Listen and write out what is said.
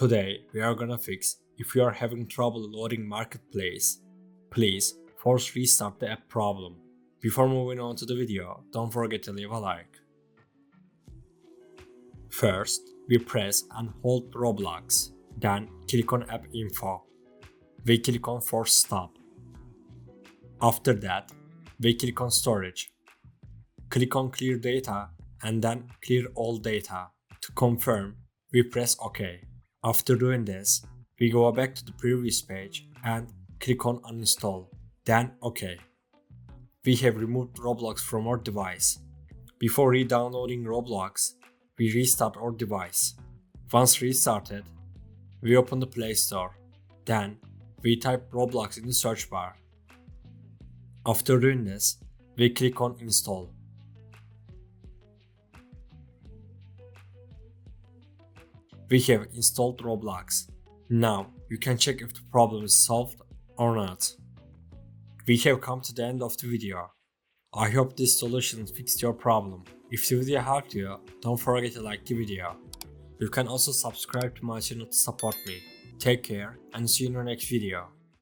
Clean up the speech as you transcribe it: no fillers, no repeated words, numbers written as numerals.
Today we are gonna fix if you are having trouble loading Marketplace. Please force restart the app problem. Before moving on to the video, don't forget to leave a like. First, we press and hold Roblox, then click on App Info. We click on Force Stop. After that, we click on Storage. Click on Clear Data and then Clear All Data. To confirm, we press OK. After doing this, we go back to the previous page and click on Uninstall, then OK. We have removed Roblox from our device. Before re-downloading Roblox, we restart our device. Once restarted, we open the Play Store. Then, we type Roblox in the search bar. After doing this, we click on Install. We have installed Roblox. Now, you can check if the problem is solved or not. We have come to the end of the video. I hope this solution fixed your problem. If the video helped you, don't forget to like the video. You can also subscribe to my channel to support me. Take care and see you in the next video.